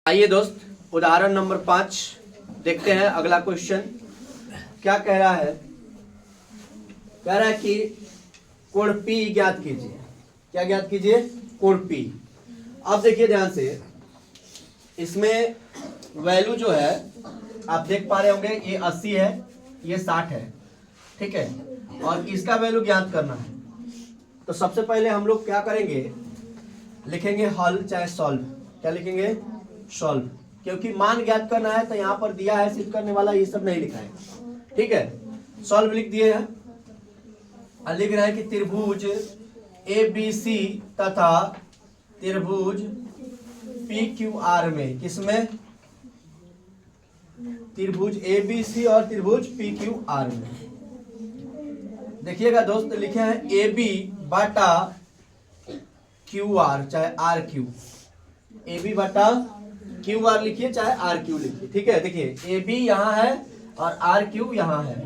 आइए दोस्त, उदाहरण नंबर 5 देखते हैं। अगला क्वेश्चन क्या कह रहा है? कह रहा है कि कोण P ज्ञात कीजिए। क्या ज्ञात कीजिए? कोण P। अब देखिए ध्यान से, इसमें वैल्यू जो है आप देख पा रहे होंगे, ये 80 है, ये 60 है, ठीक है, और इसका वैल्यू ज्ञात करना है। तो सबसे पहले हम लोग क्या करेंगे, लिखेंगे हल चाहे सॉल्व। क्या लिखेंगे? सॉल्व, क्योंकि मान ज्ञात करना है तो यहाँ पर दिया है, सिद्ध करने वाला ये सब नहीं लिखा है, ठीक है। सॉल्व लिख दिए हैं, लिख रहा है कि त्रिभुज ABC तथा त्रिभुज PQR में, किसमें? त्रिभुज ABC और त्रिभुज PQR में। देखिएगा दोस्त, लिखे हैं AB बटा QR चाहे RQ। AB बटा QR लिखिए चाहे RQ लिखिए, ठीक है। देखिए AB यहाँ है और RQ यहाँ है,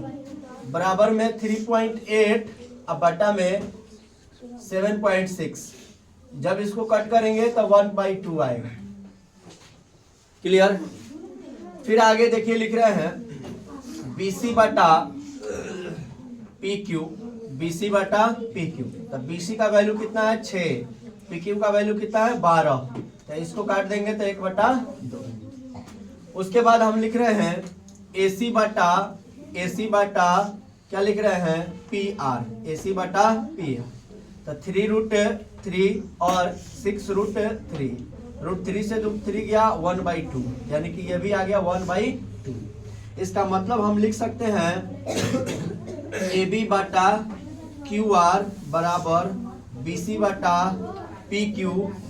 बराबर में 3.8 अब बटा में 7.6। जब इसको कट करेंगे तो 1/2 आएगा। क्लियर? फिर आगे देखिए, लिख रहे हैं BC बटा PQ। BC बटा PQ, तो BC का वैल्यू कितना है? 6। PQ का वैल्यू कितना है? 12। तो इसको काट देंगे तो 1/2। उसके बाद हम लिख रहे हैं AC बटा क्या लिख रहे हैं? PR। AC बटा PR, तो 3√3 और 6√3। √3 से 3 गया 1/2, यानी कि ये भी आ गया 1/2। इसका मतलब हम लिख सकते हैं AB बटा QR बराबर BC बटा PQ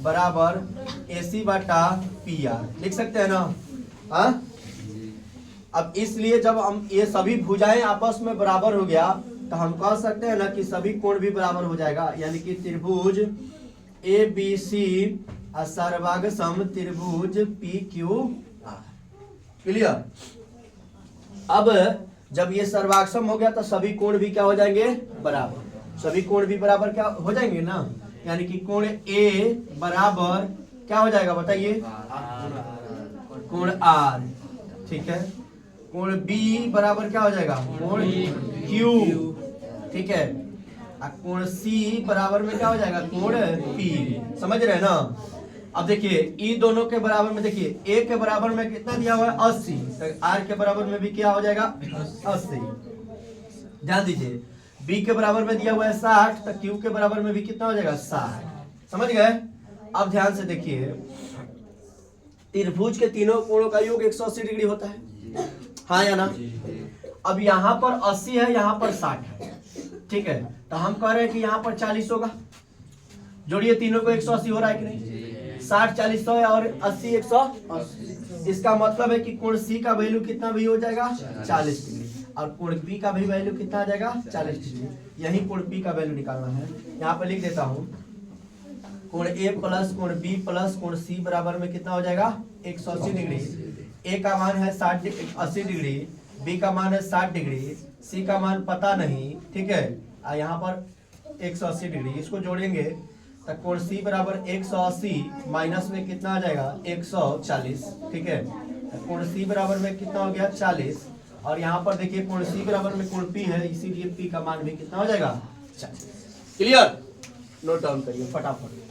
बराबर AC बटा PR। लिख सकते हैं ना? हाँ। अब इसलिए जब हम ये सभी भुजाएं आपस में बराबर हो गया तो हम कह सकते हैं ना कि सभी कोण भी बराबर हो जाएगा, यानी कि त्रिभुज ABC सर्वांग सम त्रिभुज PQR। क्लियर? अब जब ये सर्वाक्षम हो गया तो सभी कोण भी क्या हो जाएंगे? बराबर। सभी कोण भी बराबर क्या हो जाएंगे ना, यानी कि कोण A बराबर क्या हो जाएगा बताइए? कोण R, ठीक है। कोण B बराबर क्या हो जाएगा? कोण Q, ठीक है। कोण C बराबर में क्या हो जाएगा? कोण P। समझ रहे हैं ना? अब देखिए ई दोनों के बराबर में, देखिए A के बराबर में कितना दिया हुआ है? 80। तो R के बराबर में भी क्या हो जाएगा? 80। ध्यान दीजिए, B के बराबर में दिया हुआ है 60, तो Q के बराबर में भी कितना हो जाएगा? 60। समझ गए? अब ध्यान से देखिए, त्रिभुज के तीनों कोणों का योग 180 डिग्री होता है, हाँ या ना? अब यहाँ पर 80 है, यहाँ पर 60 है, ठीक है। तो हम कह रहे हैं कि यहाँ पर 40 होगा। जोड़िए, तीनों को 180 हो रहा है कि नहीं? 60 40 100 और 80 180। इसका मतलब है कि कोण C का वैल्यू कितना भी हो जाएगा? 40 डिग्री। और कोण B का भी वैल्यू कितना आ जाएगा? 40 डिग्री। यही कोण P का वैल्यू निकालना है। यहाँ पर लिख देता हूँ, कोण A प्लस कोण B प्लस कोण C बराबर में कितना हो जाएगा? 180 डिग्री। A का मान है 80 डिग्री, B का मान है 60 डिग्री, C का मान पता नहीं, ठीक है। यहाँ पर 180 डिग्री, इसको जोड़ेंगे तो कोण C बराबर 180 माइनस में कितना आ जाएगा? 140, ठीक है। कोण C बराबर में कितना हो गया? 40। और यहाँ पर देखिए कोण C बराबर में कोण P है, इसीलिए P का मान भी कितना हो जाएगा? 40। क्लियर? नोट डाउन करिए फटाफट।